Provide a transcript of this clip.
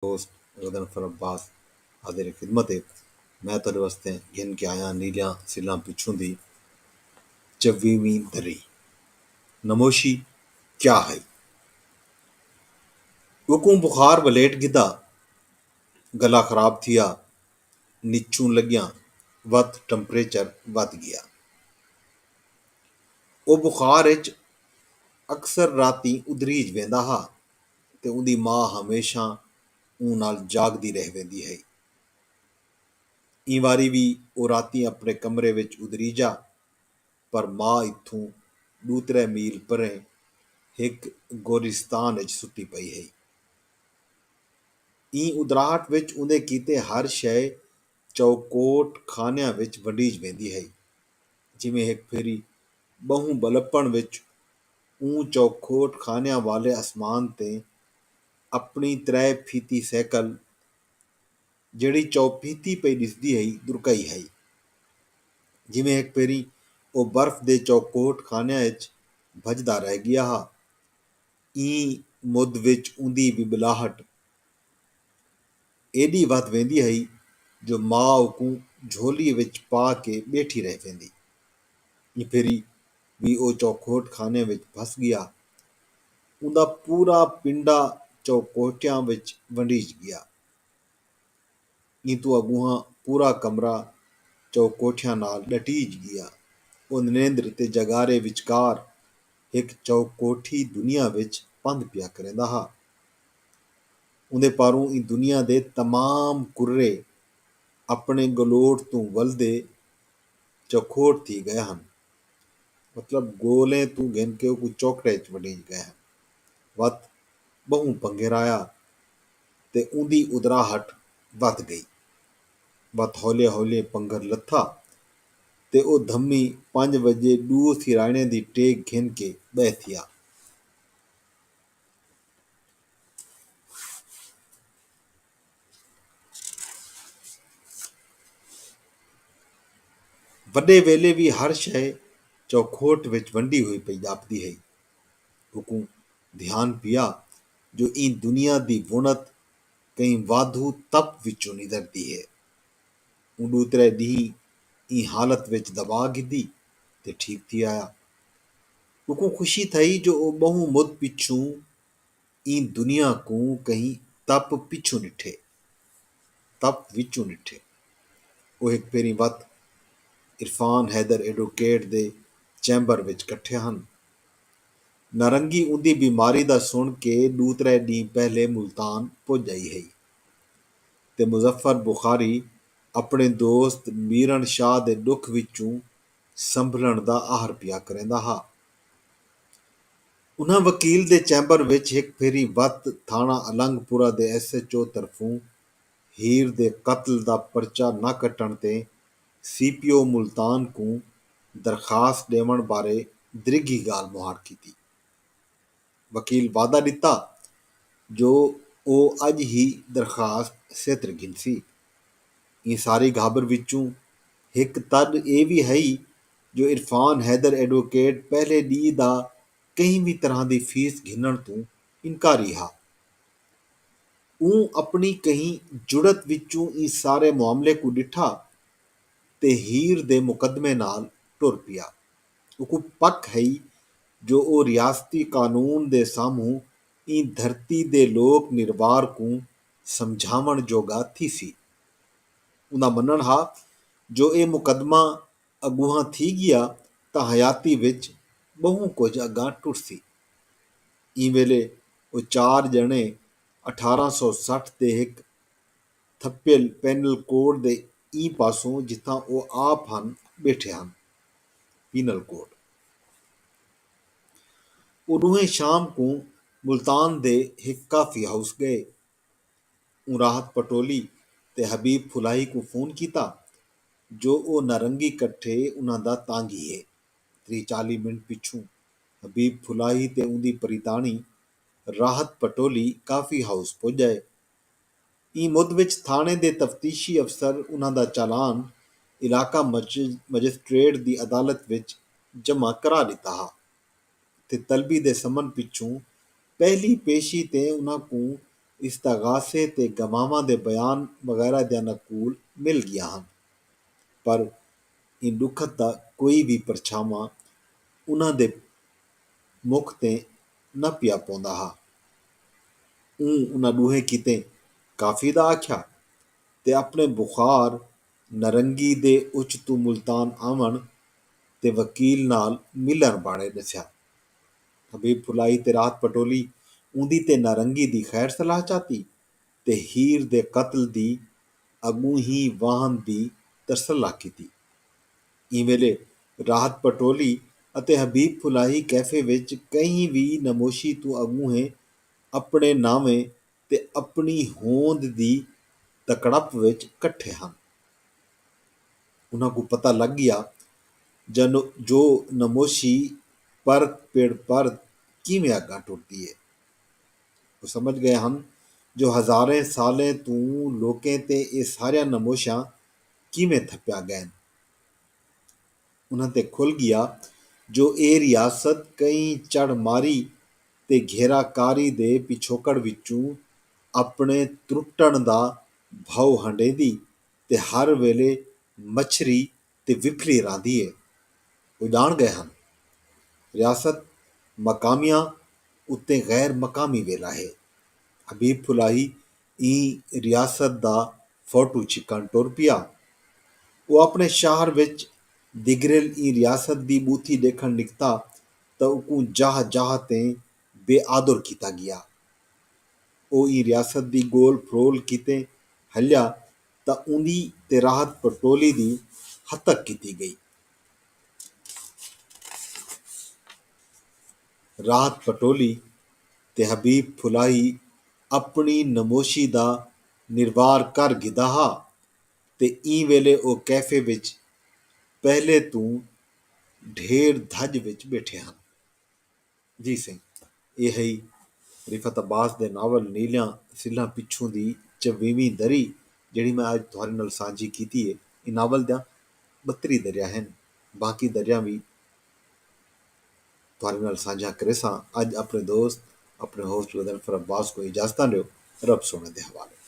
दोस्त गदनफर अब्बास हाजिर खिदमत है। मैं तेरे वास्ते गिन के आया नीलियां सिलां पिछों दी 24वीं दरी। नमोशी क्या है उकू बुखार वलेट गिदा, गला खराब थिया, निचू लग्या, वत टंपरेचर वध गया। वो बुखार विच अक्सर राती उधरीज वेंदा हा ते उंदी मां हमेशा ऊं नाल जागदी रह वेंदी है। ई वारी भी वो राती अपने कमरे विच उधरी जा, पर मां इत्थों 2-3 मील परे हिक गोरिस्तान विच सुती पई है। ई उदराहट विच उंदे कीते हर शय चौकोट खानिਆਂ विच वंडीज वेंदी है। जिवें हिक फेरी बहु बलपण विच ऊं चौखोट खानिਆਂ वाले आसमान ते अपनी 3 फीती सैकल ਜਿਹੜੀ ਚੌਫੀਤੀ ਪਈ ਦਿਸਦੀ ਹੈ ਦੁਰਕਾਈ ਹੈ। ਜਿਵੇਂ ਇੱਕ ਪੇਰੀ ਉਹ ਬਰਫ਼ ਦੇ ਚੌਕੋਟ ਖਾਨਿਆਂ ਵਿੱਚ ਭਜਦਾ ਰਹਿ ਗਿਆ ਹਾ। ਈ ਮੁੱਦ ਵਿੱਚ ਉਹਦੀ ਬਿਬਲਾਹਟ एडी वध वेंदी है जो मां को झोली विच पा के बैठी रह वेंदी। ई फेरी भी ओ चौखोट खाने विच फस गया। उंदा पूरा पिंडा चौकोटियां विच वंडीज गया। ई तो अगूहा पूरा कमरा चौकोठियां नाल डटीज गया। ओ नरेंद्र ते जगारे विचकार एक चौकोठी दुनिया विच पंध पिया करेंदा हा। उंदे पारों ई दुनिया दे तमाम कुर्रे अपने गलोट तों वलदे चौखोट थी गए ਹਨ। मतलब गोले तू गिन के कोई चौकड़े च वड़ी गए ਹਨ। वत बहु पंघेराया ते उंदी उदराहट वध गई। वत हौले हौले पंघर लथा ते ओ धम्मी 5 वजे दूर सिराणे दी टेक घिन के बह थिया। वॾे वेले भी हर शय चौखोट विच वंडी हुई पई जापदी है। हुकूं ध्यान पिया जो ई दुनिया दी वुणत कई वाधू तप विचों निदरदी है। उडू त्रै डी ई हालत विच दबा गिदी ते ठीक थी आया। हुकूं खुशी थई जो ओ बहु मुद पिछू ई दुनिया को कहीं तप पिछू निठे, तप विचों निठे। ਉਹ ਇੱਕ ਫੇਰੀ ਵਤ इरफान हैदर एडवोकेट ਦੇ ਚੈਂਬਰ ਵਿੱਚ ਇਕੱਠੇ ਹਨ। नारंगी उंदी बीमारी दा सुन के 2-3 दी पहले मुल्तान पुज आई है ते मुजफ्फर बुखारी अपने दोस्त मीरन शाह दे दुख विचों संभलण दा आहर पिया करेंदा हा। उन्हां वकील दे चैंबर विच एक फेरी वत थाना अलंगपुरा दे SHO तरफों हीर दे कत्ल दा परचा न कट्टण ते CPO मुल्तान को दरखास्त देवण बारे दरिगी गाल मुहार कीती। वकील वादा दिता जो ओ अज ही दरखास्त सेत्र गिनसी। ई सारी घाबर विचों एक तद ये भी है जो इरफान हैदर एडवोकेट पहले डी दा कहीं भी तरह की फीस घिनण तो इनकारी हा। ऊं अपनी कहीं जुड़त विचों ई सारे मामले को डिठा ते हीर दे मुकदमे नाल टुर पिया। उको पक है जो ओ रियासती कानून दे सामू ई धरती दे लोक निर्वार को समझावण जोगा थी सी। उनका मनण हा जो ये मुकदमा अगूहा थी गया तां हयाती विच बहु कुछ अगां टुरसी। ई वेले वो 4 जने 1860 दे एक थप्पल पैनल कोड दे ई पासों जिथां वो आप हन बैठे हन पीनल कोड। वो दोहें शाम को मुल्तान दे एक काफी हाउस गए। राहत पटोली ते हबीब फुलाही को फोन किया जो वो नारंगी कट्ठे उन्हां दा तांगी है। 30-40 मिनट पिछू हबीब फुलाही ते उंदी परिताणी राहत पटोली काफी हाउस पुजाए। ई मुद विच थाने दे तफ्तीशी अफसर उन्हां दा चालान इलाका मजिस्ट्रेट दी अदालत विच जमा करा दिता हा ते तलबी दे समन पिछू पहली पेशी ते उन्हां को ਇਸਤਗਾਸੇ ਤੇ ਗਵਾਹਾਂ ਦੇ ਬਿਆਨ ਵਗੈਰਾ ਦੇ ਅਨੁਕੂਲ ਮਿਲ ਗਈਆਂ ਹਨ, ਪਰ ਇੰਦੁਖਤ ਦਾ ਕੋਈ ਵੀ ਪਰਛਾਵਾਂ ਉਹਨਾਂ ਦੇ ਮੁੱਖ ਤੇ ਨਾ ਪਿਆ ਪਾਉਂਦਾ ਹਾਂ। ਉਹਨਾਂ ਦੂਹੇ ਕਿਤੇ ਕਾਫੀ ਦਾ ਆਖਿਆ ਤੇ ਆਪਣੇ ਬੁਖਾਰ ਨਰੰਗੀ ਦੇ ਉੱਚ ਤੋਂ ਮੁਲਤਾਨ ਆਵਣ ਤੇ ਵਕੀਲ ਨਾਲ ਮਿਲਣ ਬਾਰੇ ਦੱਸਿਆ। ਹਬੀਬ ਫੁਲਾਈ ਤੇ ਰਾਹਤ ਪਟੋਲੀ ਉਹਦੀ ਤੇ ਨਾਰੰਗੀ ਦੀ ਖੈਰ ਸਲਾਹ ਚਾਹਤੀ ਤੇ ਹੀਰ ਦੇ ਕਤਲ ਦੀ ਅਗੂ ਹੀ ਵਾਹਨ ਦੀ ਤਰਸਲਾ ਕੀਤੀ। ਇਹ ਵੇਲੇ ਰਾਹਤ ਪਟੋਲੀ ਅਤੇ ਹਬੀਬ ਫੁਲਾਹੀ ਕੈਫੇ ਵਿੱਚ ਕਈ ਵੀ ਨਮੋਸ਼ੀ ਤੋਂ ਅਗੂ ਹੈ ਆਪਣੇ ਨਾਵੇਂ ਤੇ ਆਪਣੀ ਹੋਂਦ ਦੀ ਤਕੜਪ ਵਿੱਚ ਇਕੱਠੇ ਹਨ। ਉਹਨਾਂ ਨੂੰ ਪਤਾ ਲੱਗ ਗਿਆ ਜੋ ਨਮੋਸ਼ੀ ਪਰਤ ਪੇੜ ਪਰਤ ਕਿਵੇਂ ਅੱਗਾ ਟੁੱਟਦੀ ਹੈ। ਉਹ ਸਮਝ ਗਏ ਹਨ ਜੋ ਹਜ਼ਾਰੇ ਸਾਲੇ ਤੋਂ ਲੋਕਾਂ ਤੇ ਇਹ ਸਾਰੀਆਂ ਨਮੋਸ਼ਾਂ ਕਿਵੇਂ ਥੱਪਿਆ ਗਏ। ਉਹਨਾਂ ਤੇ ਖੁੱਲ ਗਿਆ ਜੋ ਇਹ ਰਿਆਸਤ ਕਈ ਚੜ ਮਾਰੀ ਤੇ ਘੇਰਾਕਾਰੀ ਦੇ ਪਿਛੋਕੜ ਵਿੱਚੋਂ ਆਪਣੇ ਤਰੁੱਟਣ ਦਾ ਭਾਉ ਹੰਡੇਦੀ ਤੇ ਹਰ ਵੇਲੇ ਮੱਛਰੀ ਤੇ ਵਿਫਲੀ ਰਾਂਦੀ ਹੈ। ਉਹ ਜਾਣ ਗਏ ਹਨ ਰਿਆਸਤ ਮਕਾਮੀਆਂ ਉੱਤੇ ਗੈਰ ਮਕਾਮੀ ਵੇਲਾ ਹੈ। ਹਬੀਬ ਫੁਲਾਹੀ ਇਹ ਰਿਆਸਤ ਦਾ ਫੋਟੋ ਛਿਕਣ ਟੁਰ ਪਿਆ। ਉਹ ਆਪਣੇ ਸ਼ਹਿਰ ਵਿੱਚ ਦਿਗਰੇਲ ਇਹ ਰਿਆਸਤ ਦੀ ਬੂਥੀ ਦੇਖਣ ਨਿਕਤਾ ਤਾਂ ਉਹ ਜਾਹ ਜਾਹ ਤੇ ਬੇਆਦਰ ਕੀਤਾ ਗਿਆ। ਉਹ ਇਹ ਰਿਆਸਤ ਦੀ ਗੋਲ ਫਰੋਲ ਕੀਤੇ ਹਲਿਆ ਤਾਂ ਉਹਦੀ ਤੇ ਰਾਹਤ ਪਟੋਲੀ ਦੀ ਹੱਤਕ ਕੀਤੀ ਗਈ। ਰਾਹਤ ਪਟੋਲੀ ਤੇ ਹਬੀਬ ਫੁਲਾਹੀ ਆਪਣੀ ਨਮੋਸ਼ੀ ਦਾ ਨਿਰਵਾਹ ਕਰ ਗਿਦਾ ਹਾਂ ਤੇ ਇਹ ਵੇਲੇ ਉਹ ਕੈਫੇ ਵਿੱਚ ਪਹਿਲੇ ਤੋਂ ਢੇਰ ਧੱਜ ਵਿੱਚ ਬੈਠੇ ਹਨ। ਜੀ ਸਿੰਘ, ਇਹ ਹੈ ਰਿਫਤ ਅਬਾਸ ਦੇ ਨਾਵਲ ਨੀਲਿਆਂ ਸਿੱਲਾਂ ਪਿੱਛੋਂ ਦੀ 24ਵੀਂ ਦਰੀ ਜਿਹੜੀ ਮੈਂ ਅੱਜ ਤੁਹਾਡੇ ਨਾਲ ਸਾਂਝੀ ਕੀਤੀ ਹੈ। ਇਹ ਨਾਵਲ ਦੀਆਂ 32 ਦਰਿਆ ਹਨ, ਬਾਕੀ ਦਰਿਆ ਵੀ ਤੁਹਾਡੇ ਨਾਲ ਸਾਂਝਾ ਕਰੇ ਸਾਂ। ਅੱਜ ਆਪਣੇ ਦੋਸਤ ਆਪਣੇ ਹੋਸਟ ਗਦਨਫਰ ਅਬਾਸ को इजाज़त दियो। रब सोने दे हवाले।